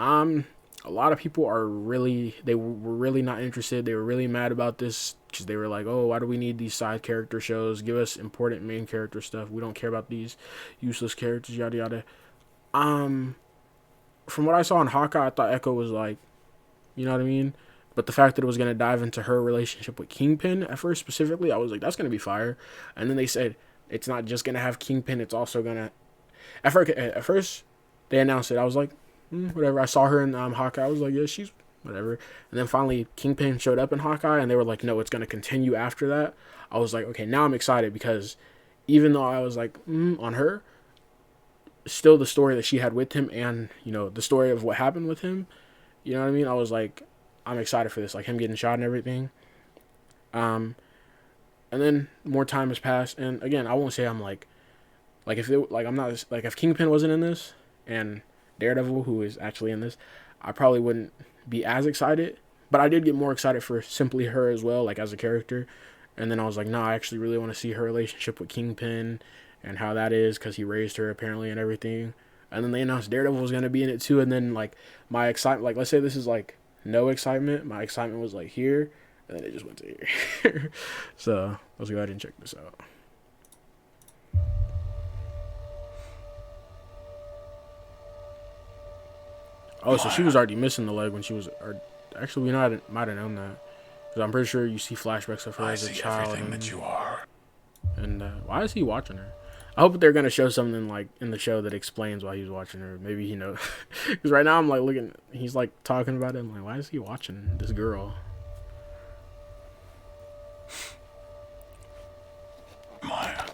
A lot of people are really they were really not interested. They were really mad about this because they were like, "Oh, why do we need these side character shows? Give us important main character stuff. We don't care about these useless characters, yada yada." Um, from what I saw in Hawkeye, I thought Echo was like, you know what I mean. But the fact that it was gonna dive into her relationship with Kingpin at first specifically, I was like, that's gonna be fire. And then they said it's not just gonna have Kingpin; it's also gonna. At first, they announced it. I was like, whatever. I saw her in Hawkeye. I was like, yeah, she's whatever. And then finally, Kingpin showed up in Hawkeye, and they were like, no, it's gonna continue after that. I was like, okay, now I'm excited because even though I was like on her, still the story that she had with him, and the story of what happened with him. You know what I mean? I was like, I'm excited for this, like him getting shot and everything. Um, and then more time has passed, and again, I won't say I'm like if it, like I'm not like if Kingpin wasn't in this and Daredevil, who is actually in this, I probably wouldn't be as excited. But I did get more excited for simply her as well, like as a character. And then I was like, no, I actually really want to see her relationship with Kingpin and how that is because he raised her apparently and everything. And then they announced Daredevil was gonna be in it too. And then like my excitement, like let's say this is like no excitement, my excitement was like here, and then it just went to here. So let's go ahead and check this out. Oh, so she was already missing the leg when she was. Or actually, we might have known that because I'm pretty sure you see flashbacks of her as a child. Everything that you are. And why is he watching her? I hope they're gonna show something like in the show that explains why he's watching her. Maybe he knows. Because right now I'm like looking. He's like talking about it. I'm like, why is he watching this girl? Maya.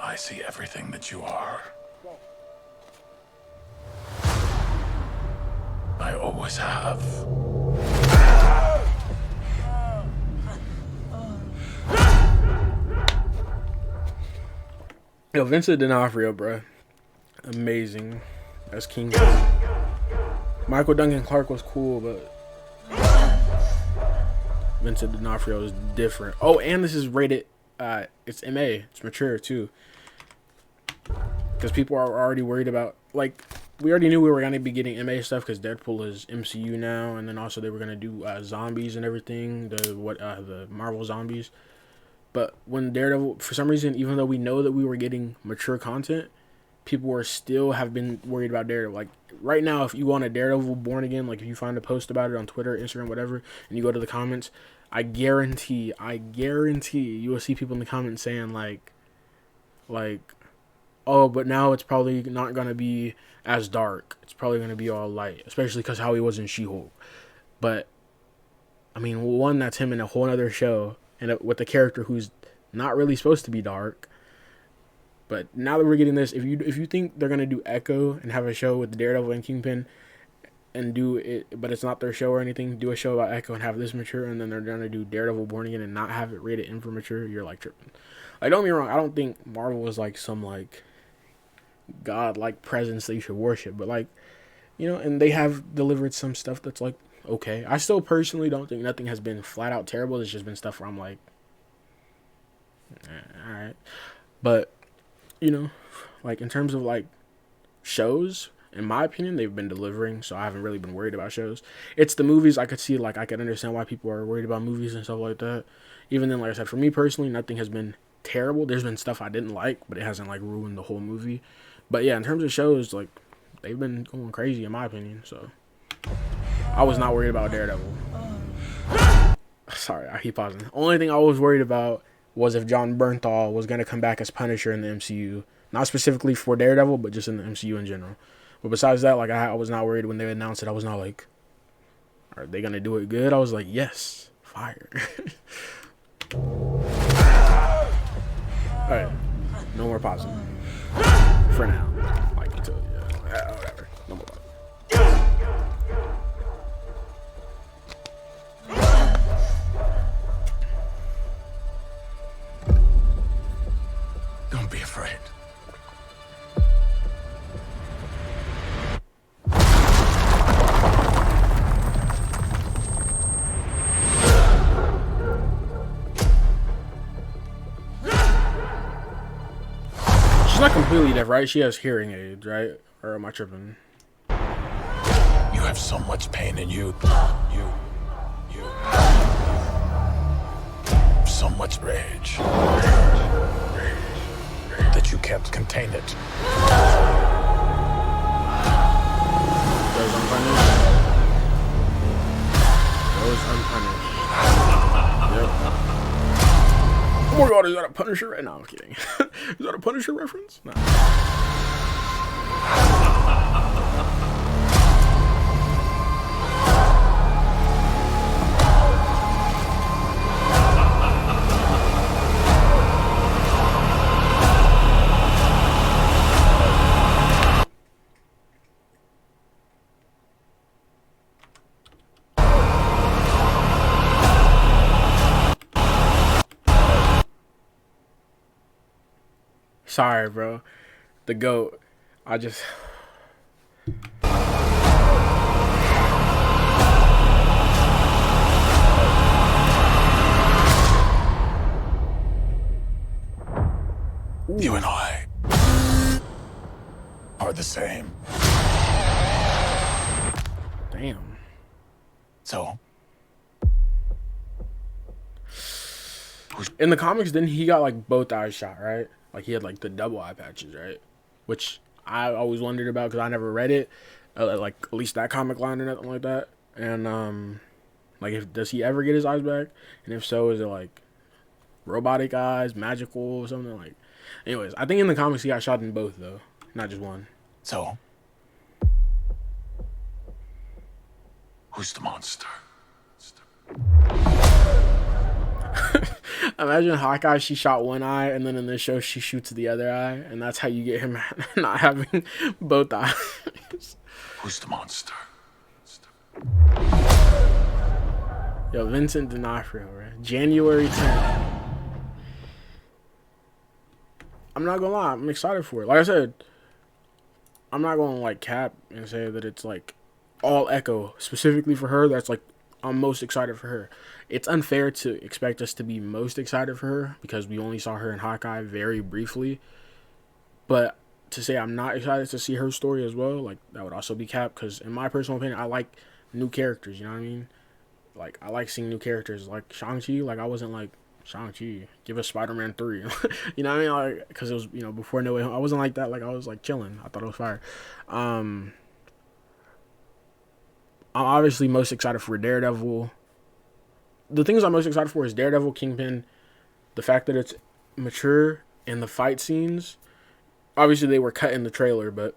I see everything that you are. I always have. Yo, Vincent D'Onofrio, bro, amazing as King. Michael Duncan Clark was cool, but Vincent D'Onofrio is different. Oh, and this is rated. It's MA. It's mature too. Because people are already worried about, like, we already knew we were gonna be getting MA stuff because Deadpool is MCU now, and then also they were gonna do zombies and everything. The Marvel zombies. But when Daredevil, for some reason, even though we know that we were getting mature content, people were still have been worried about Daredevil. Like right now, if you go on a Daredevil Born Again, like if you find a post about it on Twitter, Instagram, whatever, and you go to the comments, I guarantee you will see people in the comments saying like, oh, but now it's probably not gonna be as dark. It's probably gonna be all light, especially because how he was in She-Hulk. But I mean, one, that's him in a whole other show. And with a character who's not really supposed to be dark. But now that we're getting this, if you think they're gonna do Echo and have a show with Daredevil and Kingpin and do it, but it's not their show or anything, do a show about Echo and have this mature, and then they're gonna do Daredevil Born Again and not have it rated in for mature, you're like tripping. Like don't get me wrong, I don't think Marvel is like some like god like presence that you should worship, but like and they have delivered some stuff that's like okay. I still personally don't think nothing has been flat out terrible. It's just been stuff where I'm like, all right. But, like in terms of like shows, in my opinion, they've been delivering. So I haven't really been worried about shows. It's the movies I could see, like I could understand why people are worried about movies and stuff like that. Even then, like I said, for me personally, nothing has been terrible. There's been stuff I didn't like, but it hasn't like ruined the whole movie. But yeah, in terms of shows, like they've been going crazy in my opinion. So I was not worried about Daredevil. Sorry, I keep pausing. Only thing I was worried about was if John Bernthal was going to come back as Punisher in the MCU. Not specifically for Daredevil, but just in the MCU in general. But besides that, like I was not worried when they announced it. I was not like, are they going to do it good? I was like, yes, fire. Alright, no more pausing. For now. Like until, whatever. No more pausing. Don't be afraid. She's not completely deaf, right? She has hearing aids, right? Or am I tripping? You have so much pain in you. You. So much rage. That you can't contain it. Goes unpunished. Goes unpunished. Yep. Oh my god, is that a Punisher? No, I'm kidding. Is that a Punisher reference? No. Sorry, bro. The GOAT. I just... You and I are the same. Damn. So, In the comics, then he got like both eyes shot, right? Like he had like the double eye patches, right? Which I always wondered about because I never read it, like at least that comic line or nothing like that. And like, does he ever get his eyes back? And if so, is it like robotic eyes, magical, or something like? Anyways, I think in the comics he got shot in both though, not just one. so, who's the monster? Imagine Hawkeye, she shot one eye, and then in this show she shoots the other eye, and that's how you get him not having both eyes. Who's the monster? Yo, Vincent D'Onofrio, right? January 10th. I'm not gonna lie, I'm excited for it. Like I said, I'm not gonna like cap and say that it's like all Echo specifically for her. That's like I'm most excited for her. It's unfair to expect us to be most excited for her because we only saw her in Hawkeye very briefly. But to say I'm not excited to see her story as well, like that would also be cap because in my personal opinion, I like new characters, you know what I mean? Like I like seeing new characters like Shang-Chi. Like I wasn't like Shang-Chi, give us Spider-Man 3. You know what I mean? Like, because it was, you know, before No Way Home. I wasn't like that. Like I was like chilling. I thought it was fire. I'm obviously most excited for Daredevil. The things I'm most excited for is Daredevil, Kingpin, the fact that it's mature, and the fight scenes. Obviously, they were cut in the trailer, but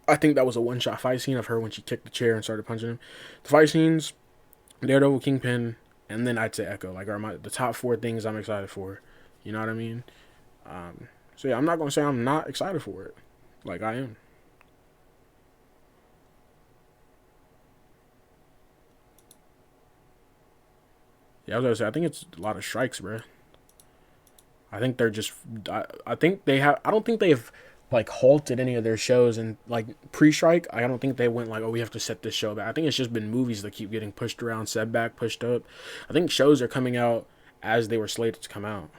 I think that was a one-shot fight scene of her when she kicked the chair and started punching him. The fight scenes, Daredevil, Kingpin, and then I'd say Echo. Like, are the top 4 things I'm excited for. You know what I mean? So, yeah, I'm not going to say I'm not excited for it. Like, I am. Yeah, I was gonna say, I think it's a lot of strikes, bro. I think they're just, I think they have, I don't think they've, like, halted any of their shows and, like, pre-strike. I don't think they went, like, oh, we have to set this show back. I think it's just been movies that keep getting pushed around, set back, pushed up. I think shows are coming out as they were slated to come out.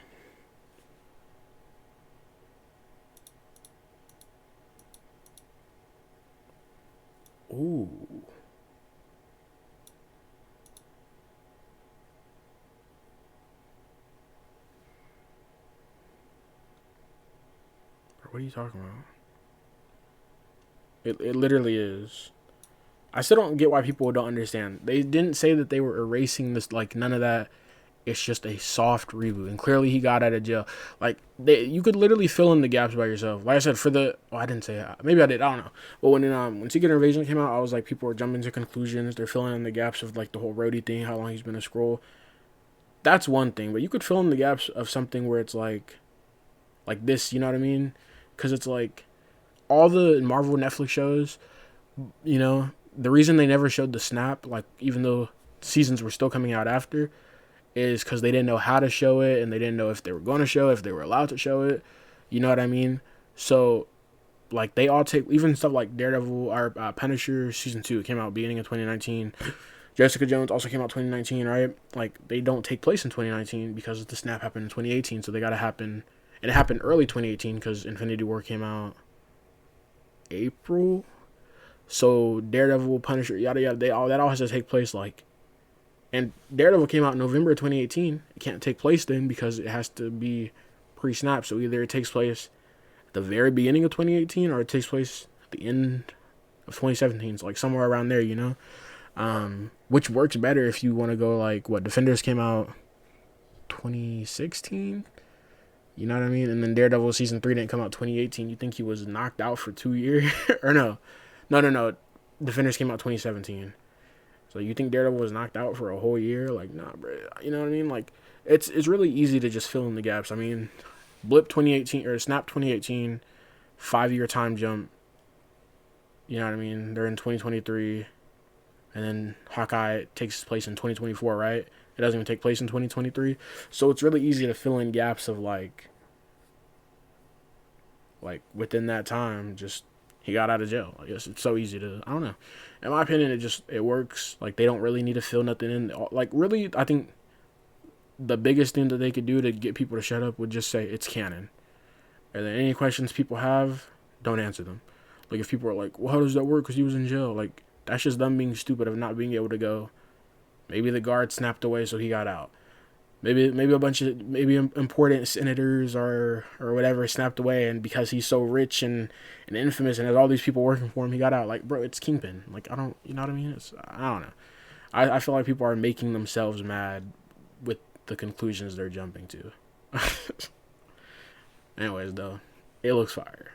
Ooh. What are you talking about? It literally is. I still don't get why people don't understand. They didn't say that they were erasing this, like, none of that. It's just a soft reboot. And clearly he got out of jail. Like, you could literally fill in the gaps by yourself. Like I said, I didn't say it. Maybe I did. I don't know. But when Secret Invasion came out, I was like, people were jumping to conclusions. They're filling in the gaps of, like, the whole Rhodey thing, how long he's been a Skrull. That's one thing. But you could fill in the gaps of something where it's like this, you know what I mean? Because it's like all the Marvel Netflix shows, you know, the reason they never showed the snap, like, even though seasons were still coming out after, is because they didn't know how to show it, and they didn't know if they were going to show it, if they were allowed to show it. You know what I mean? So, like, they all take, even stuff like Daredevil, or Punisher Season 2 came out beginning of 2019. Jessica Jones also came out 2019, right? Like, they don't take place in 2019 because the snap happened in 2018, so they got to happen And it happened early 2018 because Infinity War came out April. So Daredevil, Punisher, yada yada, that all has to take place like. And Daredevil came out in November 2018. It can't take place then because it has to be pre-snap. So either it takes place at the very beginning of 2018 or it takes place at the end of 2017. So like somewhere around there, you know. Which works better if you want to go like what Defenders came out 2016. You know what I mean? And then Daredevil season 3 didn't come out 2018. You think he was knocked out for 2 years? Or no. Defenders came out 2017. So you think Daredevil was knocked out for a whole year? Like, nah, bro. You know what I mean? Like, it's really easy to just fill in the gaps. I mean, Blip 2018 or Snap 2018, 5-year time jump. You know what I mean? They're in 2023. And then Hawkeye takes place in 2024, right? It doesn't even take place in 2023. So it's really easy to fill in gaps of like within that time, just he got out of jail. I guess it's so easy to, I don't know. In my opinion, it works. Like they don't really need to fill nothing in. Like really, I think the biggest thing that they could do to get people to shut up would just say it's canon. And then any questions people have, don't answer them. Like if people are like, well, how does that work? Because he was in jail. Like that's just them being stupid of not being able to go. Maybe the guard snapped away, so he got out. Maybe a bunch of important senators or whatever snapped away, and because he's so rich and infamous and has all these people working for him, he got out. Like, bro, it's Kingpin. Like, I don't, you know what I mean? I don't know. I feel like people are making themselves mad with the conclusions they're jumping to. Anyways, though, it looks fire.